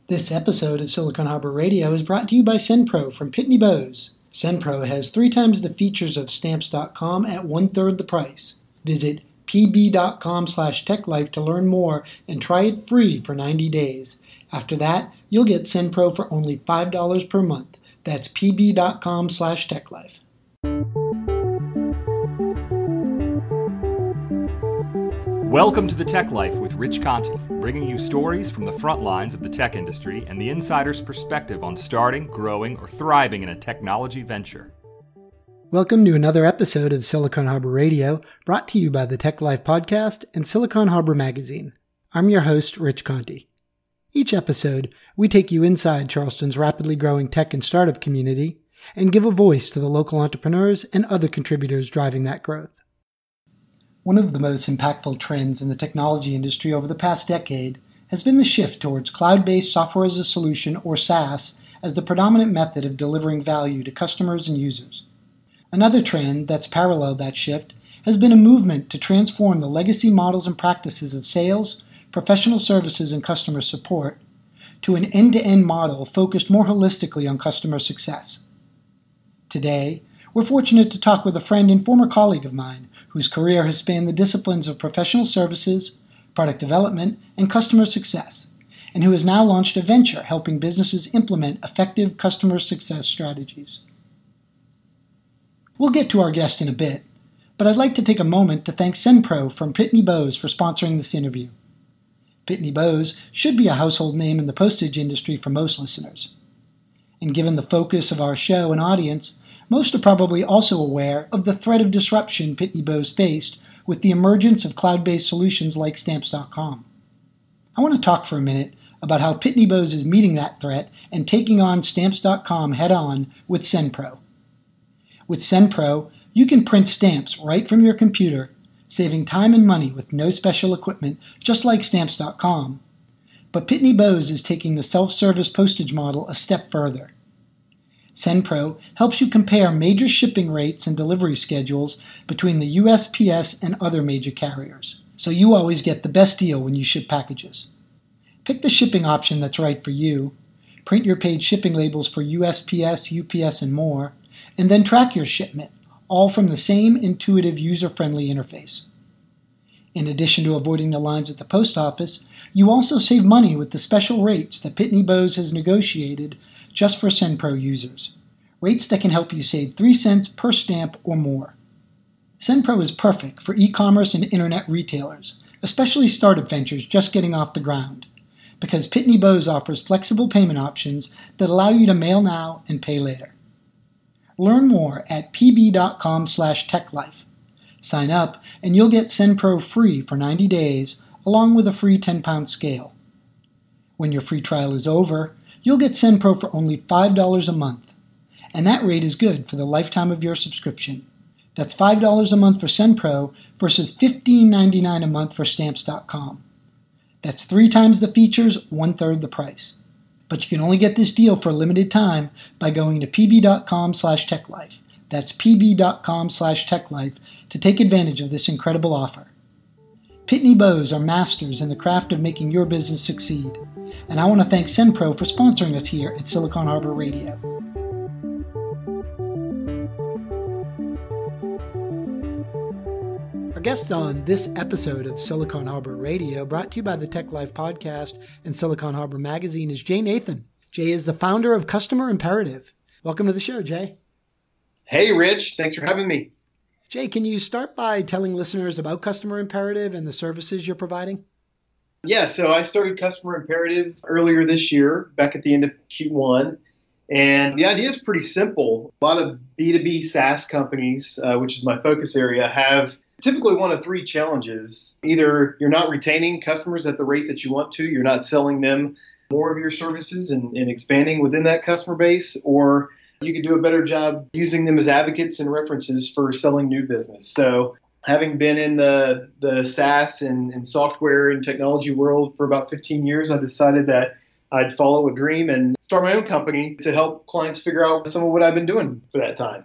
This episode of Silicon Harbor Radio is brought to you by SendPro from Pitney Bowes. SendPro has 3 times the features of Stamps.com at 1/3 the price. Visit pb.com/techlife to learn more and try it free for 90 days. After that, you'll get SendPro for only $5 per month. That's pb.com/techlife. Welcome to the Tech Life with Rich Conte, bringing you stories from the front lines of the tech industry and the insider's perspective on starting, growing, or thriving in a technology venture. Welcome to another episode of Silicon Harbor Radio, brought to you by the Tech Life podcast and Silicon Harbor Magazine. I'm your host, Rich Conte. Each episode, we take you inside Charleston's rapidly growing tech and startup community and give a voice to the local entrepreneurs and other contributors driving that growth. One of the most impactful trends in the technology industry over the past decade has been the shift towards cloud-based software as a solution, or SaaS, as the predominant method of delivering value to customers and users. Another trend that's paralleled that shift has been a movement to transform the legacy models and practices of sales, professional services, and customer support to an end-to-end model focused more holistically on customer success. Today, we're fortunate to talk with a friend and former colleague of mine whose career has spanned the disciplines of professional services, product development, and customer success, and who has now launched a venture helping businesses implement effective customer success strategies. We'll get to our guest in a bit, but I'd like to take a moment to thank SendPro from Pitney Bowes for sponsoring this interview. Pitney Bowes should be a household name in the postage industry for most listeners. And given the focus of our show and audience, most are probably also aware of the threat of disruption Pitney Bowes faced with the emergence of cloud-based solutions like Stamps.com. I want to talk for a minute about how Pitney Bowes is meeting that threat and taking on Stamps.com head-on with SendPro. With SendPro, you can print stamps right from your computer, saving time and money with no special equipment, just like Stamps.com. But Pitney Bowes is taking the self-service postage model a step further. SendPro helps you compare major shipping rates and delivery schedules between the USPS and other major carriers, so you always get the best deal when you ship packages. Pick the shipping option that's right for you, print your paid shipping labels for USPS, UPS, and more, and then track your shipment, all from the same intuitive, user-friendly interface. In addition to avoiding the lines at the post office, you also save money with the special rates that Pitney Bowes has negotiated just for SendPro users. Rates that can help you save 3 cents per stamp or more. SendPro is perfect for e-commerce and internet retailers, especially startup ventures just getting off the ground, because Pitney Bowes offers flexible payment options that allow you to mail now and pay later. Learn more at pb.com/techlife. Sign up and you'll get SendPro free for 90 days, along with a free 10-pound scale. When your free trial is over, you'll get SendPro for only $5 a month, and that rate is good for the lifetime of your subscription. That's $5 a month for SendPro versus $15.99 a month for Stamps.com. That's 3 times the features, 1/3 the price. But you can only get this deal for a limited time by going to pb.com/techlife. That's pb.com/techlife to take advantage of this incredible offer. Pitney Bowes are masters in the craft of making your business succeed, and I want to thank SendPro for sponsoring us here at Silicon Harbor Radio. Our guest on this episode of Silicon Harbor Radio, brought to you by the Tech Life podcast and Silicon Harbor Magazine, is Jay Nathan. Jay is the founder of Customer Imperative. Welcome to the show, Jay. Hey, Rich. Thanks for having me. Jay, can you start by telling listeners about Customer Imperative and the services you're providing? Yeah, so I started Customer Imperative earlier this year, back at the end of Q1. And the idea is pretty simple. A lot of B2B SaaS companies, which is my focus area, have typically one of 3 challenges. Either you're not retaining customers at the rate that you want to, you're not selling them more of your services and expanding within that customer base, or you can do a better job using them as advocates and references for selling new business. So having been in the SaaS and software and technology world for about 15 years, I decided that I'd follow a dream and start my own company to help clients figure out some of what I've been doing for that time.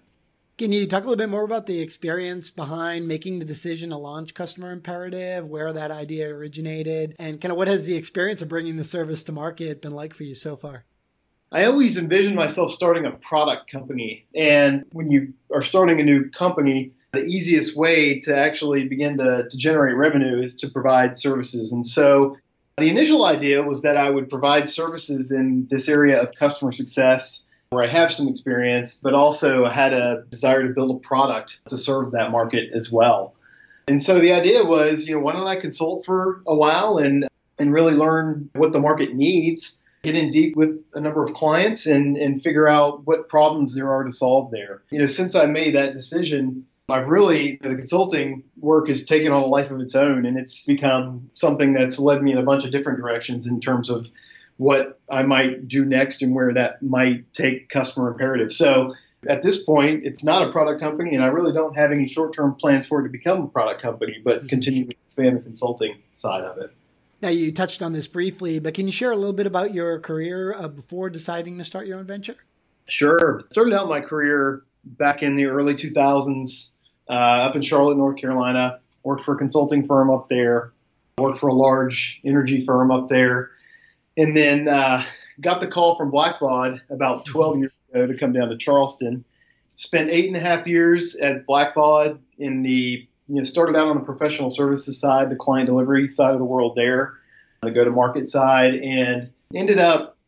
Can you talk a little bit more about the experience behind making the decision to launch Customer Imperative, where that idea originated, and kind of what has the experience of bringing the service to market been like for you so far? I always envisioned myself starting a product company. And when you are starting a new company, the easiest way to actually begin to generate revenue is to provide services. And so the initial idea was that I would provide services in this area of customer success, where I have some experience, but also had a desire to build a product to serve that market as well. And so the idea was, why don't I consult for a while and really learn what the market needs, get in deep with a number of clients and figure out what problems there are to solve there. Since I made that decision, the consulting work has taken on a life of its own, and it's become something that's led me in a bunch of different directions in terms of what I might do next and where that might take Customer Imperative. So at this point, it's not a product company, and I really don't have any short-term plans for it to become a product company, but continue to expand the consulting side of it. Now, you touched on this briefly, but can you share a little bit about your career before deciding to start your own venture? Sure. Started out my career back in the early 2000s up in Charlotte, North Carolina. Worked for a consulting firm up there. Worked for a large energy firm up there. And then got the call from Blackbaud about 12 years ago to come down to Charleston. Spent 8.5 years at Blackbaud started out on the professional services side, the client delivery side of the world there, the go-to-market side, and ended up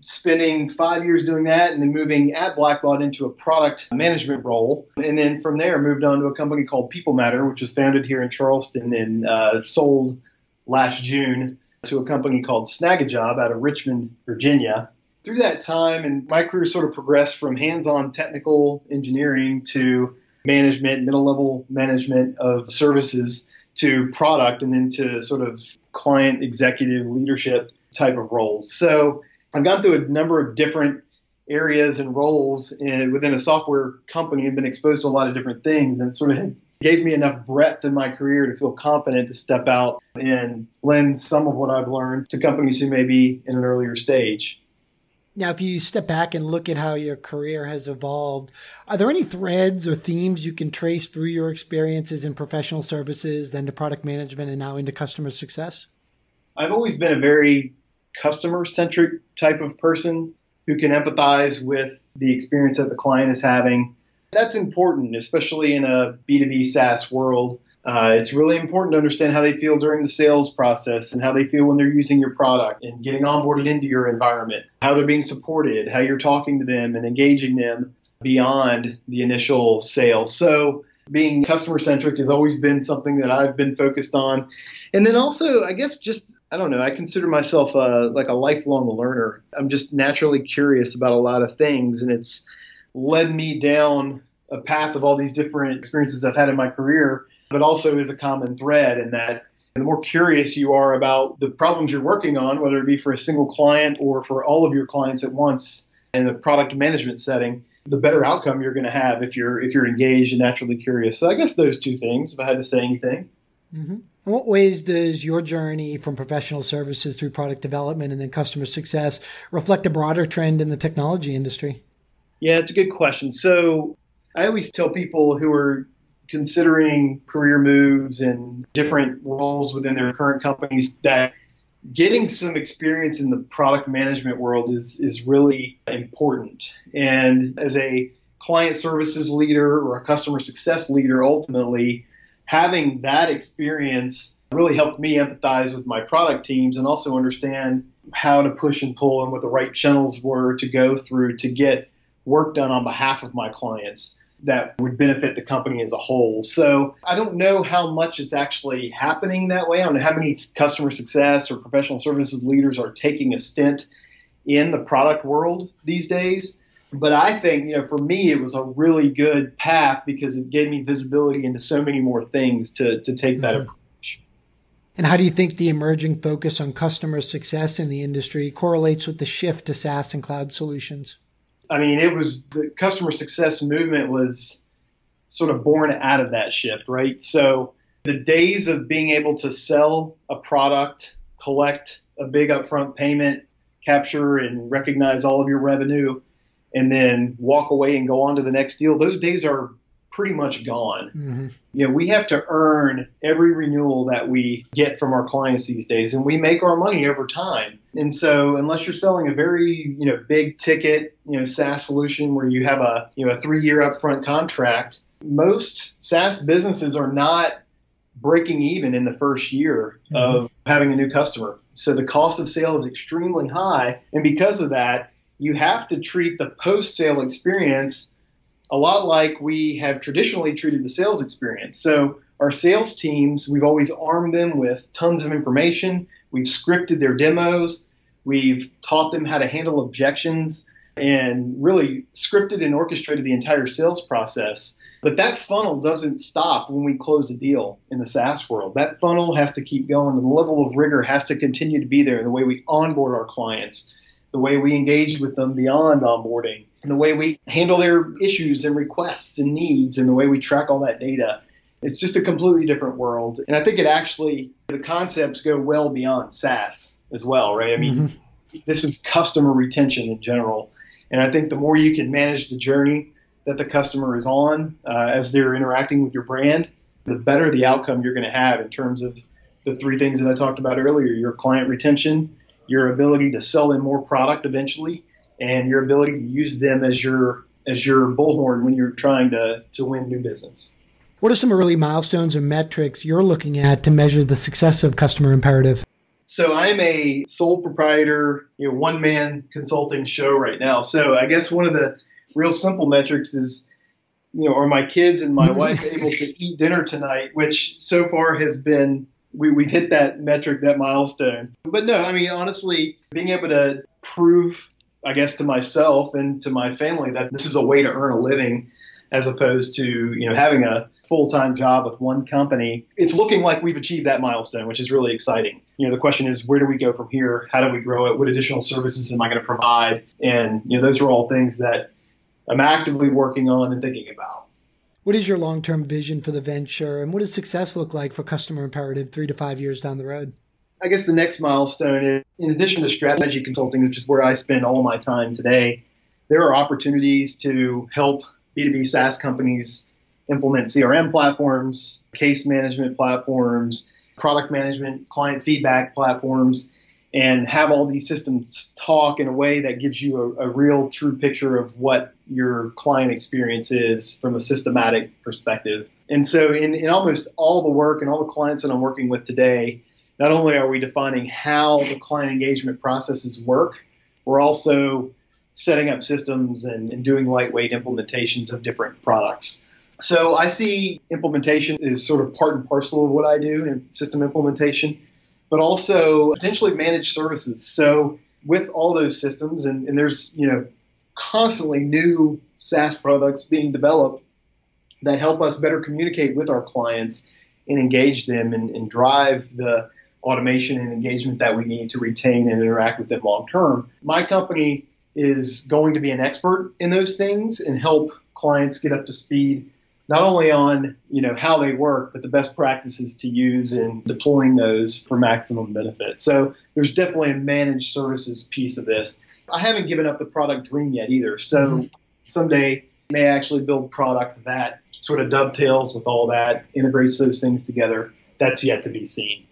spending 5 years doing that and then moving at Blackbaud into a product management role. And then from there, moved on to a company called People Matter, which was founded here in Charleston and sold last June to a company called Snagajob out of Richmond, Virginia. Through that time, and my career sort of progressed from hands-on technical engineering to management, middle-level management of services to product, and then to sort of client executive leadership type of roles. So I've gone through a number of different areas and roles within a software company and been exposed to a lot of different things, and sort of gave me enough breadth in my career to feel confident to step out and lend some of what I've learned to companies who may be in an earlier stage. Now, if you step back and look at how your career has evolved, are there any threads or themes you can trace through your experiences in professional services, then to product management, and now into customer success? I've always been a very customer-centric type of person who can empathize with the experience that the client is having. That's important, especially in a B2B SaaS world. It's really important to understand how they feel during the sales process and how they feel when they're using your product and getting onboarded into your environment, how they're being supported, how you're talking to them and engaging them beyond the initial sale. So being customer-centric has always been something that I've been focused on. And then also, I guess I consider myself like a lifelong learner. I'm just naturally curious about a lot of things, and it's led me down a path of all these different experiences I've had in my career, but also is a common thread in that the more curious you are about the problems you're working on, whether it be for a single client or for all of your clients at once in the product management setting, the better outcome you're going to have if you're engaged and naturally curious. So I guess those two things, if I had to say anything. Mm-hmm. In what ways does your journey from professional services through product development and then customer success reflect a broader trend in the technology industry? Yeah, it's a good question. So I always tell people who are considering career moves and different roles within their current companies that getting some experience in the product management world is really important. And as a client services leader or a customer success leader, ultimately, having that experience really helped me empathize with my product teams and also understand how to push and pull and what the right channels were to go through to get work done on behalf of my clients that would benefit the company as a whole. So I don't know how much it's actually happening that way. I don't know how many customer success or professional services leaders are taking a stint in the product world these days. But I think, for me, it was a really good path because it gave me visibility into so many more things to take that approach. And how do you think the emerging focus on customer success in the industry correlates with the shift to SaaS and cloud solutions? I mean, the customer success movement was sort of born out of that shift, right? So the days of being able to sell a product, collect a big upfront payment, capture and recognize all of your revenue, and then walk away and go on to the next deal, those days are pretty much gone. Mm-hmm. We have to earn every renewal that we get from our clients these days, and we make our money over time. And so unless you're selling a very, big ticket, SaaS solution where you have a 3-year upfront contract, most SaaS businesses are not breaking even in the first year of having a new customer. So the cost of sale is extremely high. And because of that, you have to treat the post-sale experience a lot like we have traditionally treated the sales experience. So our sales teams, we've always armed them with tons of information. We've scripted their demos. We've taught them how to handle objections and really scripted and orchestrated the entire sales process. But that funnel doesn't stop when we close a deal in the SaaS world. That funnel has to keep going. The level of rigor has to continue to be there. The way we onboard our clients, the way we engage with them beyond onboarding, and the way we handle their issues and requests and needs, and the way we track all that data. It's just a completely different world. And I think the concepts go well beyond SaaS as well, right? I mean, This is customer retention in general. And I think the more you can manage the journey that the customer is on as they're interacting with your brand, the better the outcome you're going to have in terms of the 3 things that I talked about earlier: your client retention, your ability to sell them more product eventually, and your ability to use them as your bullhorn when you're trying to win new business. What are some early milestones or metrics you're looking at to measure the success of Customer Imperative? So I'm a sole proprietor, one-man consulting show right now. So I guess one of the real simple metrics is, are my kids and my wife able to eat dinner tonight, which so far has been, we've hit that metric, that milestone. But no, I mean, honestly, being able to prove, I guess, to myself and to my family that this is a way to earn a living as opposed to, having a full-time job with one company. It's looking like we've achieved that milestone, which is really exciting. The question is, where do we go from here? How do we grow it? What additional services am I going to provide? And, those are all things that I'm actively working on and thinking about. What is your long-term vision for the venture, and what does success look like for Customer Imperative 3 to 5 years down the road? I guess the next milestone is, in addition to strategy consulting, which is where I spend all my time today, there are opportunities to help B2B SaaS companies implement CRM platforms, case management platforms, product management, client feedback platforms, and have all these systems talk in a way that gives you a real true picture of what your client experience is from a systematic perspective. And so in almost all the work and all the clients that I'm working with today, not only are we defining how the client engagement processes work, we're also setting up systems and doing lightweight implementations of different products. So I see implementation as sort of part and parcel of what I do in system implementation, but also potentially managed services. So with all those systems, and there's constantly new SaaS products being developed that help us better communicate with our clients and engage them and drive the automation and engagement that we need to retain and interact with them long term. My company is going to be an expert in those things and help clients get up to speed not only on how they work, but the best practices to use in deploying those for maximum benefit. So there's definitely a managed services piece of this. I haven't given up the product dream yet either. So someday I may actually build product that sort of dovetails with all that, integrates those things together. That's yet to be seen.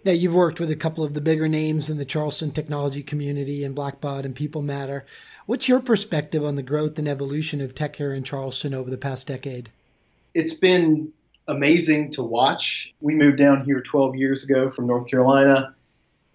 Now, you've worked with a couple of the bigger names in the Charleston technology community and Blackbaud and People Matter. What's your perspective on the growth and evolution of tech here in Charleston over the past decade? It's been amazing to watch. We moved down here 12 years ago from North Carolina.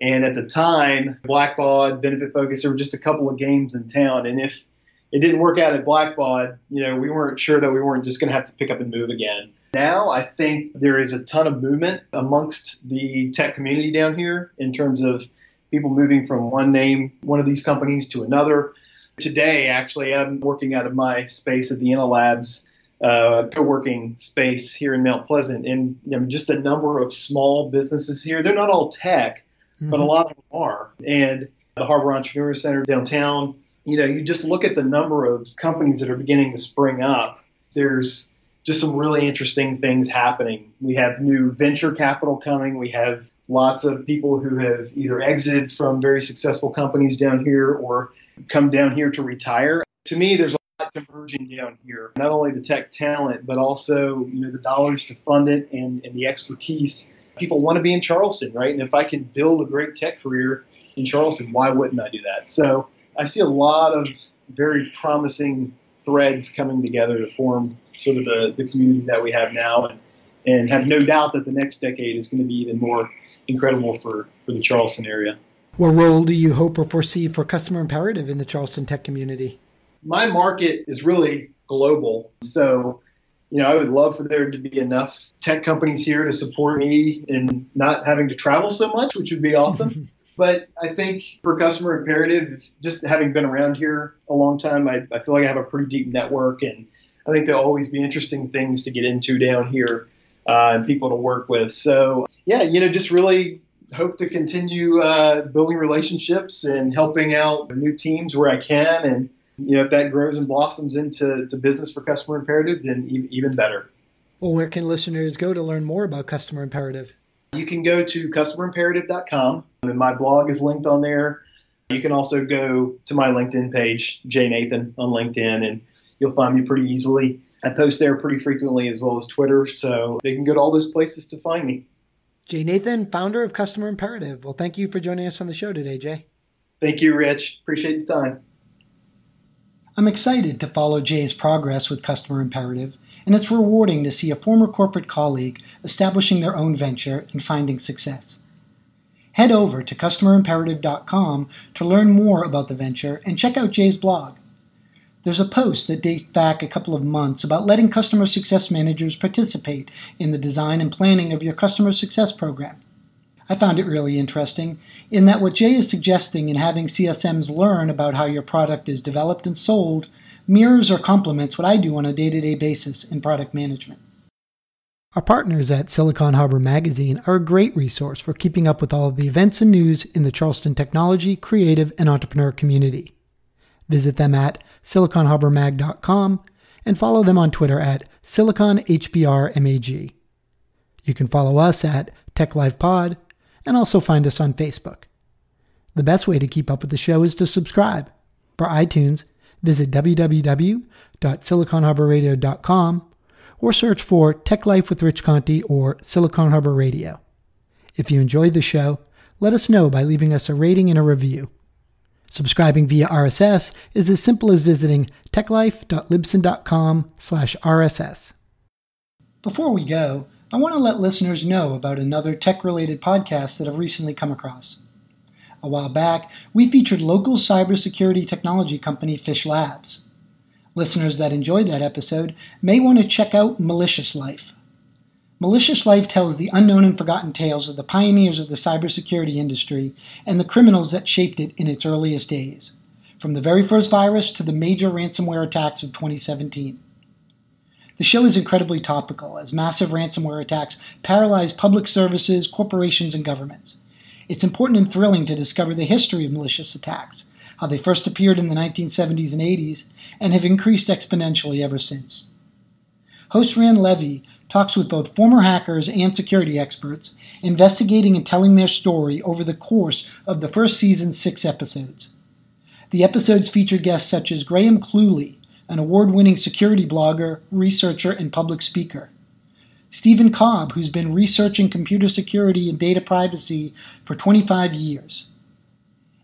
And at the time, Blackbaud, Benefit Focus, there were just a couple of games in town. And if it didn't work out at Blackbaud, we weren't sure that we weren't just going to have to pick up and move again. Now, I think there is a ton of movement amongst the tech community down here in terms of people moving from one of these companies to another. Today, actually, I'm working out of my space at the InnoLabs co-working space here in Mount Pleasant. And just the number of small businesses here, they're not all tech, but a lot of them are. And the Harbor Entrepreneur Center downtown, you just look at the number of companies that are beginning to spring up. There's just some really interesting things happening. We have new venture capital coming. We have lots of people who have either exited from very successful companies down here or come down here to retire. To me, there's a lot converging down here. Not only the tech talent, but also the dollars to fund it and the expertise. People want to be in Charleston, right? And if I can build a great tech career in Charleston, why wouldn't I do that? So I see a lot of very promising threads coming together to form sort of the community that we have now, and have no doubt that the next decade is going to be even more incredible for the Charleston area. What role do you hope or foresee for customer imperative in the Charleston tech community? My market is really global. So, I would love for there to be enough tech companies here to support me in not having to travel so much, which would be awesome. But I think for customer imperative, just having been around here a long time, I feel like I have a pretty deep network, and I think there'll always be interesting things to get into down here and people to work with. So, just really hope to continue building relationships and helping out new teams where I can. And, if that grows and blossoms into business for customer imperative, then even better. Well, where can listeners go to learn more about customer imperative? You can go to customerimperative.com, and my blog is linked on there. You can also go to my LinkedIn page, Jay Nathan on LinkedIn, and you'll find me pretty easily. I post there pretty frequently, as well as Twitter, so they can go to all those places to find me. Jay Nathan, founder of Customer Imperative. Well, thank you for joining us on the show today, Jay. Thank you, Rich. Appreciate the time. I'm excited to follow Jay's progress with Customer Imperative, and it's rewarding to see a former corporate colleague establishing their own venture and finding success. Head over to customerimperative.com to learn more about the venture and check out Jay's blog. There's a post that dates back a couple of months about letting customer success managers participate in the design and planning of your customer success program. I found it really interesting in that what Jay is suggesting in having CSMs learn about how your product is developed and sold mirrors or complements what I do on a day-to-day basis in product management. Our partners at Silicon Harbor Magazine are a great resource for keeping up with all of the events and news in the Charleston technology, creative, and entrepreneur community. Visit them at siliconharbormag.com and follow them on Twitter at SiliconHBRMAG. You can follow us at TechLifePod and also find us on Facebook. The best way to keep up with the show is to subscribe. For iTunes, visit www.siliconharborradio.com or search for Tech Life with Rich Conte or Silicon Harbor Radio. If you enjoyed the show, let us know by leaving us a rating and a review. Subscribing via RSS is as simple as visiting techlife.libsyn.com/RSS. Before we go, I want to let listeners know about another tech-related podcast that I've recently come across. A while back, we featured local cybersecurity technology company Fish Labs. Listeners that enjoyed that episode may want to check out Malicious Life. Malicious Life tells the unknown and forgotten tales of the pioneers of the cybersecurity industry and the criminals that shaped it in its earliest days, from the very first virus to the major ransomware attacks of 2017. The show is incredibly topical, as massive ransomware attacks paralyze public services, corporations, and governments. It's important and thrilling to discover the history of malicious attacks, how they first appeared in the 1970s and 80s, and have increased exponentially ever since. Host Ran Levy talks with both former hackers and security experts, investigating and telling their story over the course of the first season's 6 episodes. The episodes featured guests such as Graham Cluley, an award-winning security blogger, researcher, and public speaker; Stephen Cobb, who's been researching computer security and data privacy for 25 years;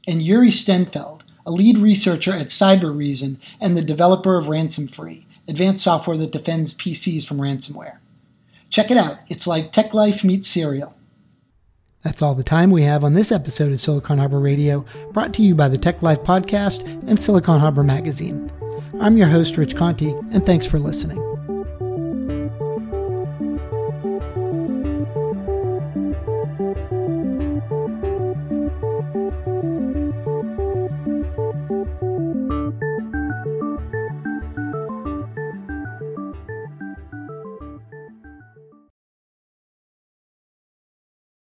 and Yuri Stenfeld, a lead researcher at CyberReason and the developer of RansomFree, advanced software that defends PCs from ransomware. Check it out. It's like Tech Life meets Serial. That's all the time we have on this episode of Silicon Harbor Radio, brought to you by the Tech Life Podcast and Silicon Harbor Magazine. I'm your host, Rich Conte, and thanks for listening.